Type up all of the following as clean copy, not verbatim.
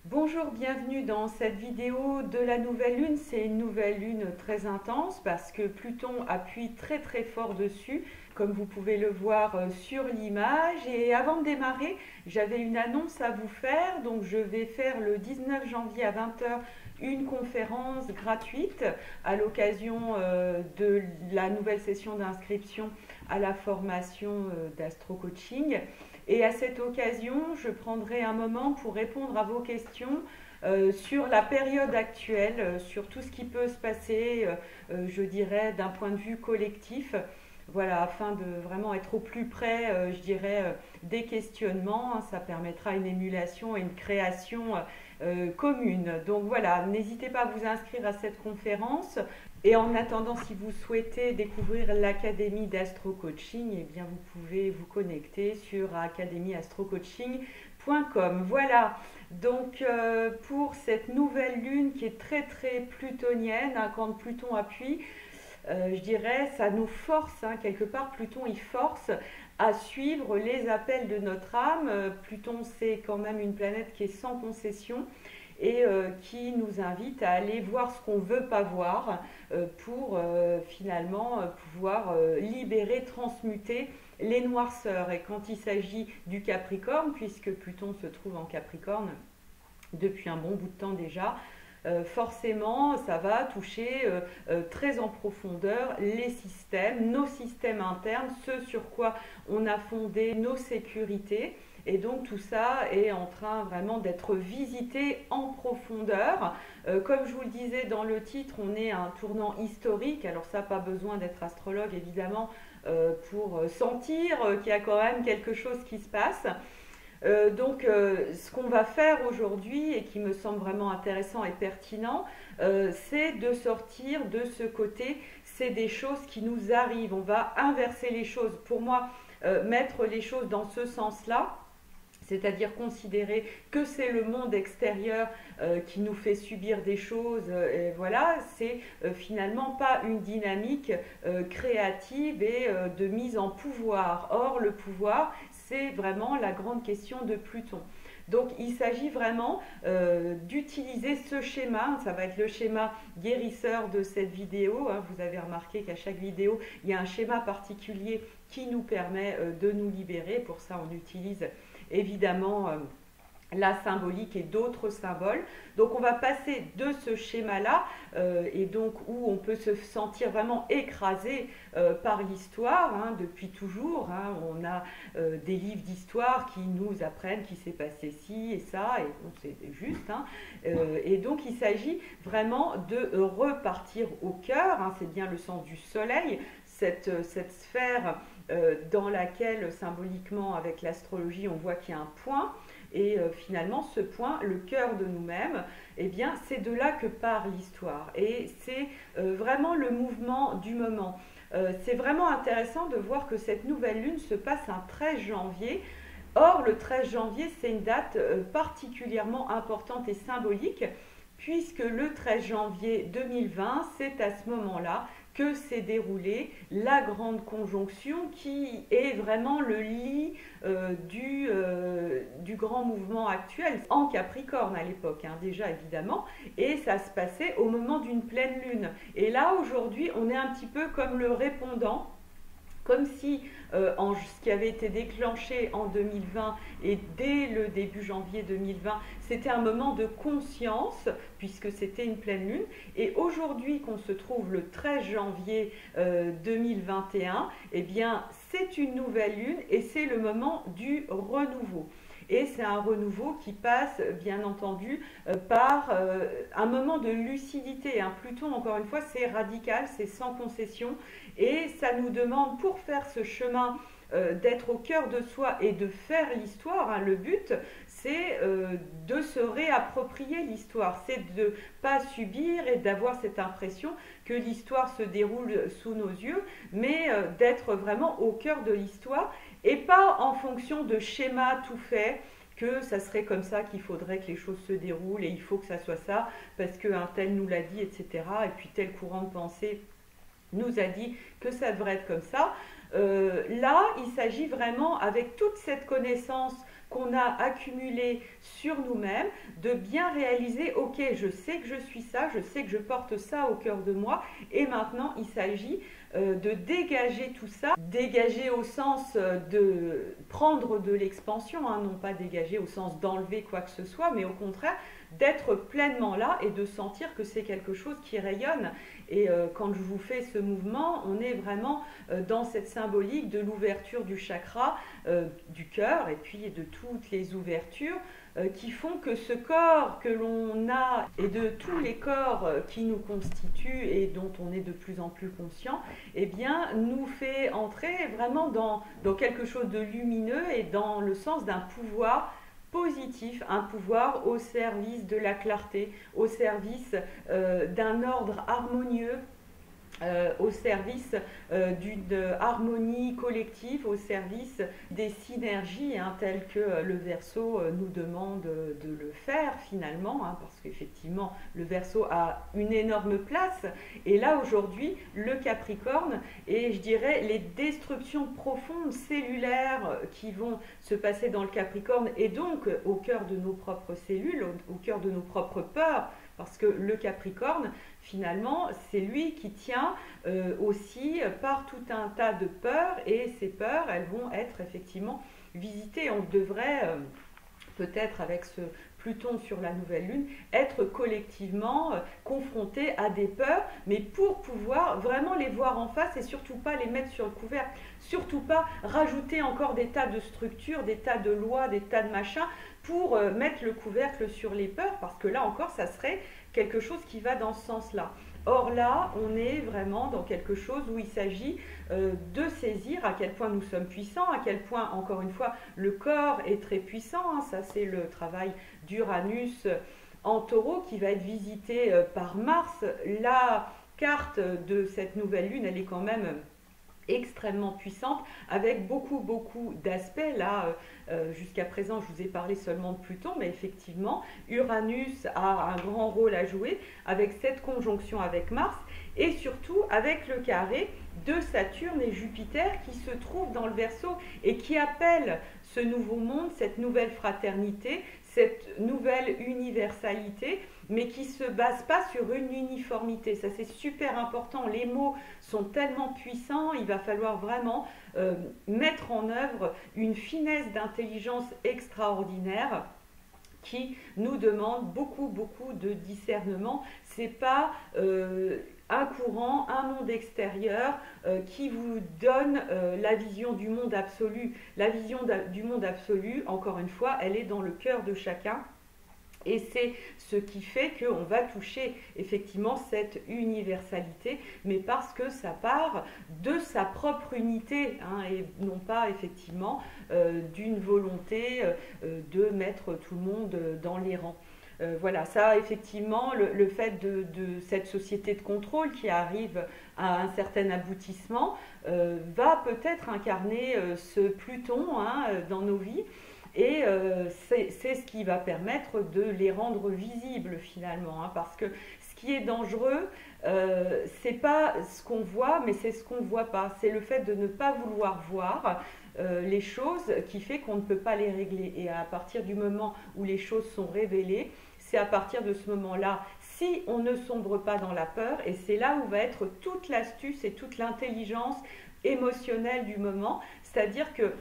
Bonjour, bienvenue dans cette vidéo de la nouvelle lune. C'est une nouvelle lune très intense parce que Pluton appuie très fort dessus, comme vous pouvez le voir sur l'image. Et avant de démarrer, j'avais une annonce à vous faire. Donc je vais faire le 19 janvier à 20 h une conférence gratuite à l'occasion de la nouvelle session d'inscription à la formation d'Astro Coaching. Et à cette occasion, je prendrai un moment pour répondre à vos questions sur la période actuelle, sur tout ce qui peut se passer, je dirais, d'un point de vue collectif. Voilà, afin de vraiment être au plus près, je dirais, des questionnements. Ça permettra une émulation et une création commune. Donc voilà, n'hésitez pas à vous inscrire à cette conférence. Et en attendant, si vous souhaitez découvrir l'Académie d'Astro Coaching, eh bien vous pouvez vous connecter sur academyastrocoaching.com. Voilà, donc pour cette nouvelle lune qui est très plutonienne, quand Pluton appuie, je dirais, ça nous force, quelque part, Pluton il force à suivre les appels de notre âme. Pluton, c'est quand même une planète qui est sans concession et qui nous invite à aller voir ce qu'on ne veut pas voir pour finalement pouvoir libérer, transmuter les noirceurs. Et quand il s'agit du Capricorne, puisque Pluton se trouve en Capricorne depuis un bon bout de temps déjà, forcément, ça va toucher très en profondeur les systèmes, nos systèmes internes, ce sur quoi on a fondé nos sécurités. Et donc tout ça est en train vraiment d'être visité en profondeur. Comme je vous le disais dans le titre, on est à un tournant historique. Alors ça, pas besoin d'être astrologue évidemment pour sentir qu'il y a quand même quelque chose qui se passe. Donc ce qu'on va faire aujourd'hui et qui me semble vraiment intéressant et pertinent, c'est de sortir de ce côté, c'est des choses qui nous arrivent, on va inverser les choses. Pour moi, mettre les choses dans ce sens-là, c'est-à-dire considérer que c'est le monde extérieur qui nous fait subir des choses, et voilà, c'est finalement pas une dynamique créative et de mise en pouvoir. Or, le pouvoir, c'est vraiment la grande question de Pluton. Donc il s'agit vraiment d'utiliser ce schéma, ça va être le schéma guérisseur de cette vidéo. Vous avez remarqué qu'à chaque vidéo, il y a un schéma particulier qui nous permet de nous libérer. Pour ça, on utilise évidemment la symbolique et d'autres symboles. Donc on va passer de ce schéma-là et donc où on peut se sentir vraiment écrasé par l'histoire depuis toujours. On a des livres d'histoire qui nous apprennent qu'il s'est passé ci et ça, et bon, c'est juste. Et donc il s'agit vraiment de repartir au cœur, c'est bien le sens du soleil, cette sphère dans laquelle symboliquement avec l'astrologie on voit qu'il y a un point. Et finalement, ce point, le cœur de nous-mêmes, eh bien, c'est de là que part l'histoire. Et c'est vraiment le mouvement du moment. C'est vraiment intéressant de voir que cette nouvelle lune se passe un 13 janvier. Or, le 13 janvier, c'est une date particulièrement importante et symbolique, puisque le 13 janvier 2020, c'est à ce moment-là que s'est déroulée la grande conjonction qui est vraiment le lit du grand mouvement actuel en Capricorne à l'époque, déjà évidemment, et ça se passait au moment d'une pleine lune. Et là aujourd'hui on est un petit peu comme le répondant, comme si ce qui avait été déclenché en 2020 et dès le début janvier 2020, c'était un moment de conscience puisque c'était une pleine lune. Et aujourd'hui qu'on se trouve le 13 janvier 2021, eh bien c'est une nouvelle lune et c'est le moment du renouveau. Et c'est un renouveau qui passe, bien entendu, par un moment de lucidité. Pluton, encore une fois, c'est radical, c'est sans concession. Et ça nous demande, pour faire ce chemin, d'être au cœur de soi et de faire l'histoire. Le but, c'est de se réapproprier l'histoire. C'est de ne pas subir et d'avoir cette impression que l'histoire se déroule sous nos yeux, mais d'être vraiment au cœur de l'histoire et pas en fonction de schémas tout faits, que ça serait comme ça qu'il faudrait que les choses se déroulent et il faut que ça soit ça parce qu'un tel nous l'a dit, etc. Et puis tel courant de pensée nous a dit que ça devrait être comme ça. Là, il s'agit vraiment, avec toute cette connaissance qu'on a accumulées sur nous-mêmes, de bien réaliser, ok, je sais que je suis ça, je sais que je porte ça au cœur de moi, et maintenant il s'agit de dégager tout ça, dégager au sens de prendre de l'expansion, hein, non pas dégager au sens d'enlever quoi que ce soit, mais au contraire d'être pleinement là et de sentir que c'est quelque chose qui rayonne. Et quand je vous fais ce mouvement, on est vraiment dans cette symbolique de l'ouverture du chakra du cœur et puis de toutes les ouvertures qui font que ce corps que l'on a et de tous les corps qui nous constituent et dont on est de plus en plus conscient, eh bien, nous fait entrer vraiment dans quelque chose de lumineux et dans le sens d'un pouvoir positif, un pouvoir au service de la clarté, au service d'un ordre harmonieux, au service d'une harmonie collective, au service des synergies hein, telles que le Verseau nous demande de le faire finalement, hein, parce qu'effectivement le Verseau a une énorme place. Et là aujourd'hui, le Capricorne et je dirais les destructions profondes cellulaires qui vont se passer dans le Capricorne et donc au cœur de nos propres cellules, au cœur de nos propres peurs, parce que le Capricorne, finalement, c'est lui qui tient aussi par tout un tas de peurs, et ces peurs, elles vont être effectivement visitées. On devrait, peut-être avec ce Pluton sur la nouvelle lune, être collectivement confrontés à des peurs, mais pour pouvoir vraiment les voir en face et surtout pas les mettre sur le couvercle, surtout pas rajouter encore des tas de structures, des tas de lois, des tas de machins, pour mettre le couvercle sur les peurs, parce que là encore, ça serait quelque chose qui va dans ce sens-là. Or là, on est vraiment dans quelque chose où il s'agit de saisir à quel point nous sommes puissants, à quel point, encore une fois, le corps est très puissant. Hein, ça, c'est le travail d'Uranus en Taureau qui va être visité par Mars. La carte de cette nouvelle lune, elle est quand même extrêmement puissante, avec beaucoup d'aspects. Là, jusqu'à présent, je vous ai parlé seulement de Pluton, mais effectivement, Uranus a un grand rôle à jouer avec cette conjonction avec Mars, et surtout avec le carré de Saturne et Jupiter qui se trouvent dans le Verseau et qui appellent ce nouveau monde, cette nouvelle fraternité, cette nouvelle universalité, mais qui ne se base pas sur une uniformité. Ça, c'est super important. Les mots sont tellement puissants, il va falloir vraiment mettre en œuvre une finesse d'intelligence extraordinaire qui nous demande beaucoup de discernement. C'est pas un courant, un monde extérieur qui vous donne la vision du monde absolu. La vision du monde absolu, encore une fois, elle est dans le cœur de chacun. Et c'est ce qui fait qu'on va toucher effectivement cette universalité, mais parce que ça part de sa propre unité, hein, et non pas effectivement d'une volonté de mettre tout le monde dans les rangs. Voilà, ça effectivement, le fait de cette société de contrôle qui arrive à un certain aboutissement va peut-être incarner ce Pluton hein, dans nos vies. Et c'est ce qui va permettre de les rendre visibles finalement, hein, parce que ce qui est dangereux, c'est pas ce qu'on voit, mais c'est ce qu'on ne voit pas. C'est le fait de ne pas vouloir voir les choses qui fait qu'on ne peut pas les régler. Et à partir du moment où les choses sont révélées, c'est à partir de ce moment-là, si on ne sombre pas dans la peur, et c'est là où va être toute l'astuce et toute l'intelligence émotionnelle du moment, c'est-à-dire que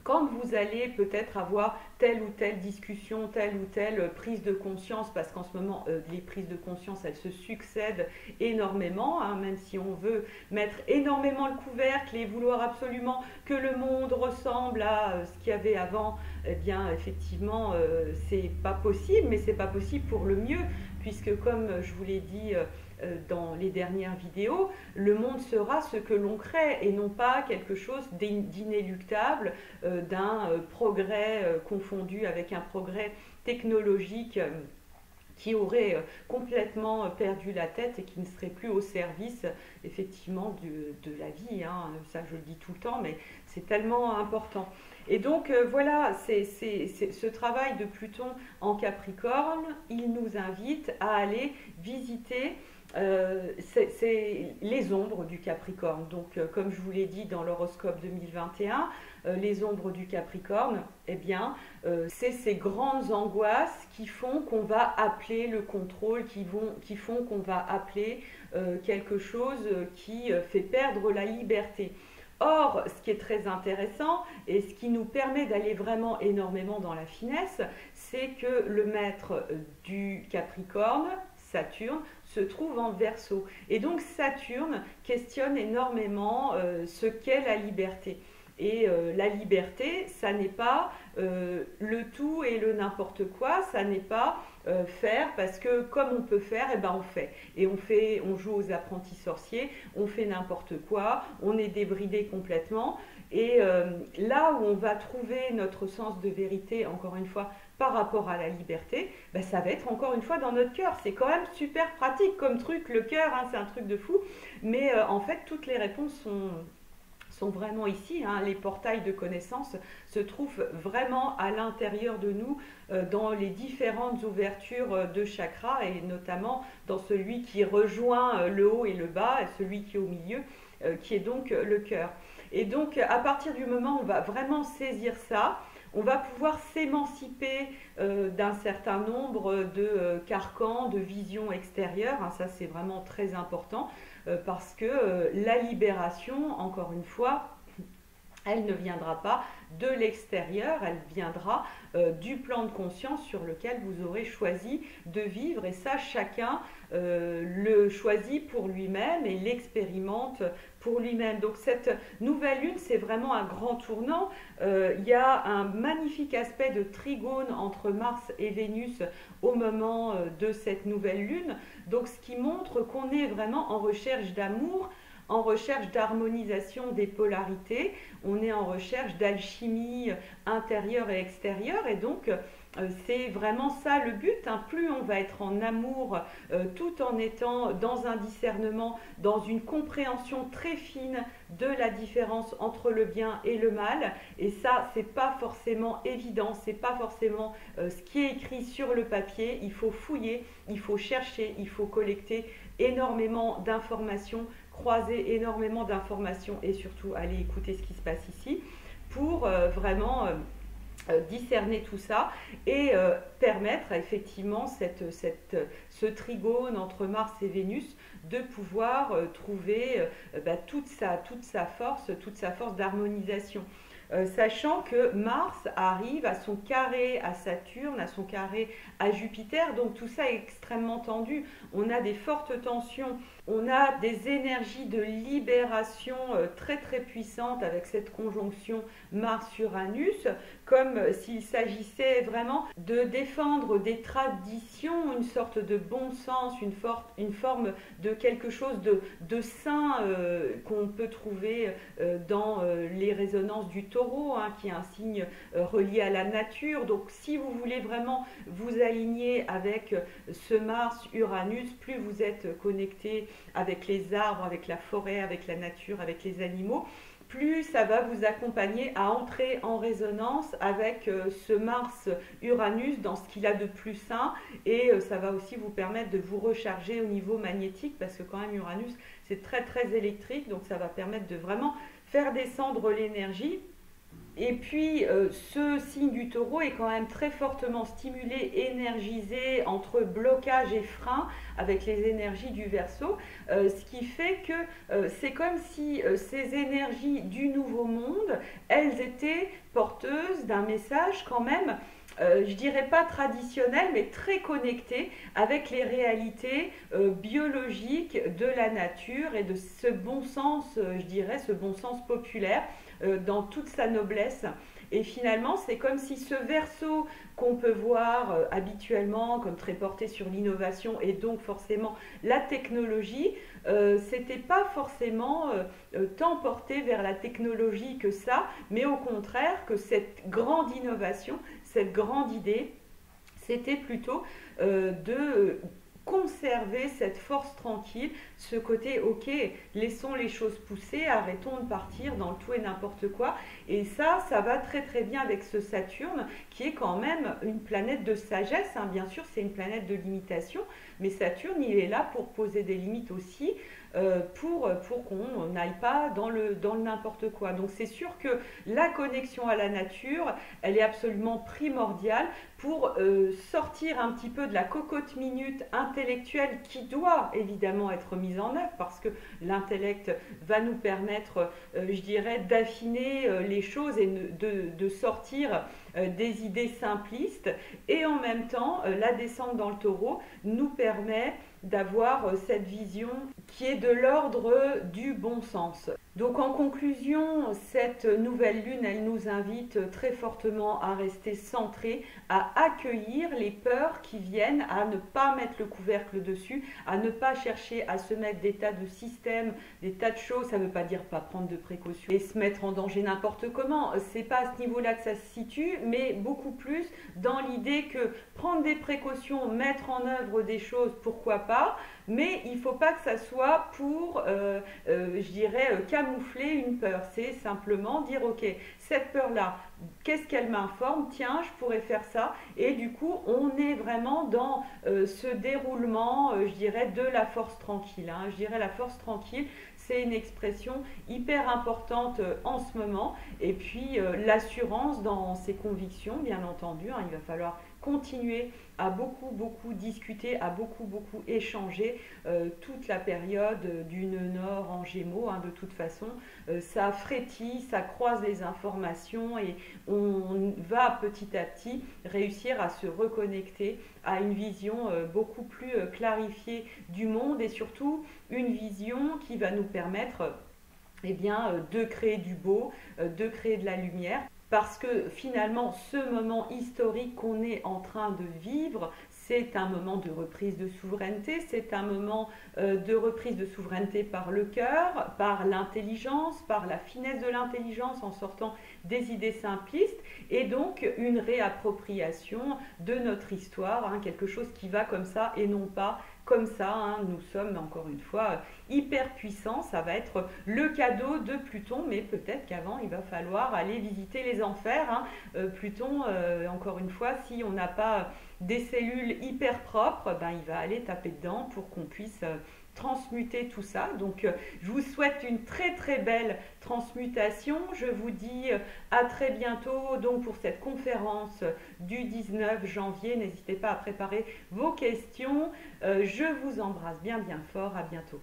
quand vous allez peut-être avoir telle ou telle discussion, telle ou telle prise de conscience, parce qu'en ce moment, les prises de conscience, elles se succèdent énormément, hein, même si on veut mettre énormément le couvercle et vouloir absolument que le monde ressemble à ce qu'il y avait avant, eh bien, effectivement, c'est pas possible, mais c'est pas possible pour le mieux, puisque comme je vous l'ai dit dans les dernières vidéos, le monde sera ce que l'on crée et non pas quelque chose d'inéluctable, d'un progrès confondu avec un progrès technologique qui aurait complètement perdu la tête et qui ne serait plus au service effectivement de la vie. Hein. Ça, je le dis tout le temps, mais c'est tellement important. Et donc voilà, c'est ce travail de Pluton en Capricorne, il nous invite à aller visiter c'est les ombres du Capricorne. Donc comme je vous l'ai dit dans l'horoscope 2021, les ombres du Capricorne, eh bien, c'est ces grandes angoisses qui font qu'on va appeler le contrôle, qui font qu'on va appeler quelque chose qui fait perdre la liberté. Or, ce qui est très intéressant et ce qui nous permet d'aller vraiment énormément dans la finesse, c'est que le maître du Capricorne, Saturne, se trouve en Verseau. Et donc Saturne questionne énormément ce qu'est la liberté. Et la liberté, ça n'est pas le tout et le n'importe quoi, ça n'est pas faire parce que comme on peut faire, eh ben on fait. Et on joue aux apprentis sorciers, on fait n'importe quoi, on est débridé complètement. Et là où on va trouver notre sens de vérité, encore une fois, par rapport à la liberté, ben ça va être encore une fois dans notre cœur. C'est quand même super pratique comme truc, le cœur, hein, c'est un truc de fou. Mais en fait, toutes les réponses sont vraiment ici, hein. Les portails de connaissances se trouvent vraiment à l'intérieur de nous, dans les différentes ouvertures de chakras et notamment dans celui qui rejoint le haut et le bas et celui qui est au milieu, qui est donc le cœur. Et donc à partir du moment où on va vraiment saisir ça, on va pouvoir s'émanciper d'un certain nombre de carcans, de visions extérieures, hein, ça c'est vraiment très important. Parce que la libération, encore une fois, elle ne viendra pas de l'extérieur, elle viendra du plan de conscience sur lequel vous aurez choisi de vivre. Et ça, chacun le choisit pour lui-même et l'expérimente pour lui-même. Donc cette nouvelle lune, c'est vraiment un grand tournant. Il y a un magnifique aspect de trigone entre Mars et Vénus au moment de cette nouvelle lune. Donc ce qui montre qu'on est vraiment en recherche d'amour, en recherche d'harmonisation des polarités, on est en recherche d'alchimie intérieure et extérieure et donc c'est vraiment ça le but, hein. Plus on va être en amour tout en étant dans un discernement, dans une compréhension très fine de la différence entre le bien et le mal, et ça c'est pas forcément évident, c'est pas forcément ce qui est écrit sur le papier. Il faut fouiller, il faut chercher, il faut collecter énormément d'informations, croiser énormément d'informations et surtout aller écouter ce qui se passe ici pour vraiment discerner tout ça et permettre effectivement ce trigone entre Mars et Vénus de pouvoir trouver toute sa force d'harmonisation. Sachant que Mars arrive à son carré à Saturne, à son carré à Jupiter, donc tout ça est extrêmement tendu. On a des fortes tensions, on a des énergies de libération très très puissantes avec cette conjonction Mars-Uranus, comme s'il s'agissait vraiment de défendre des traditions, une sorte de bon sens, une forme de quelque chose de sain qu'on peut trouver dans les résonances du taureau, hein, qui est un signe relié à la nature. Donc si vous voulez vraiment vous aligner avec ce Mars-Uranus, plus vous êtes connecté avec les arbres, avec la forêt, avec la nature, avec les animaux, plus ça va vous accompagner à entrer en résonance avec ce Mars-Uranus dans ce qu'il a de plus sain, et ça va aussi vous permettre de vous recharger au niveau magnétique parce que quand même Uranus c'est très très électrique, donc ça va permettre de vraiment faire descendre l'énergie. Et puis, ce signe du taureau est quand même très fortement stimulé, énergisé entre blocage et frein avec les énergies du Verseau, ce qui fait que c'est comme si ces énergies du nouveau monde, elles étaient porteuses d'un message quand même, je dirais pas traditionnel, mais très connecté avec les réalités biologiques de la nature et de ce bon sens, je dirais, ce bon sens populaire dans toute sa noblesse. Et finalement, c'est comme si ce Verseau qu'on peut voir habituellement comme très porté sur l'innovation et donc forcément la technologie, c'était pas forcément tant porté vers la technologie que ça, mais au contraire que cette grande innovation, cette grande idée, c'était plutôt de conserver cette force tranquille, ce côté ok, laissons les choses pousser, arrêtons de partir dans le tout et n'importe quoi. Et ça va très très bien avec ce Saturne qui est quand même une planète de sagesse, hein. Bien sûr c'est une planète de limitation, mais Saturne il est là pour poser des limites aussi, pour qu'on n'aille pas dans le n'importe quoi. Donc c'est sûr que la connexion à la nature, elle est absolument primordiale pour sortir un petit peu de la cocotte minute intellectuelle qui doit évidemment être mise en œuvre parce que l'intellect va nous permettre, je dirais, d'affiner les choses et de sortir des idées simplistes. Et en même temps, la descente dans le taureau nous permet d'avoir cette vision qui est de l'ordre du bon sens. Donc en conclusion, cette nouvelle lune, elle nous invite très fortement à rester centrés, à accueillir les peurs qui viennent, à ne pas mettre le couvercle dessus, à ne pas chercher à se mettre des tas de systèmes, des tas de choses. Ça ne veut pas dire pas prendre de précautions et se mettre en danger n'importe comment. C'est pas à ce niveau-là que ça se situe, mais beaucoup plus dans l'idée que prendre des précautions, mettre en œuvre des choses, pourquoi pas, mais il ne faut pas que ça soit pour, je dirais, camoufler une peur. C'est simplement dire, ok, cette peur-là, qu'est-ce qu'elle m'informe? Tiens, je pourrais faire ça. Et du coup, on est vraiment dans ce déroulement, je dirais, de la force tranquille, hein. Je dirais la force tranquille, c'est une expression hyper importante en ce moment. Et puis, l'assurance dans ses convictions, bien entendu, hein, il va falloir continuer à beaucoup discuter, à beaucoup échanger toute la période du nœud nord en Gémeaux, hein. De toute façon, ça frétille, ça croise les informations et on va petit à petit réussir à se reconnecter à une vision beaucoup plus clarifiée du monde et surtout une vision qui va nous permettre eh bien, de créer du beau, de créer de la lumière. Parce que finalement, ce moment historique qu'on est en train de vivre, c'est un moment de reprise de souveraineté, c'est un moment de reprise de souveraineté par le cœur, par l'intelligence, par la finesse de l'intelligence en sortant des idées simplistes et donc une réappropriation de notre histoire, hein, quelque chose qui va comme ça et non pas comme ça, hein. Nous sommes encore une fois hyper puissants, ça va être le cadeau de Pluton, mais peut-être qu'avant il va falloir aller visiter les enfers, hein. Pluton, encore une fois, si on n'a pas des cellules hyper propres, ben, il va aller taper dedans pour qu'on puisse transmuter tout ça. Donc je vous souhaite une très belle transmutation. Je vous dis à très bientôt donc pour cette conférence du 19 janvier. N'hésitez pas à préparer vos questions. Je vous embrasse bien fort. À bientôt.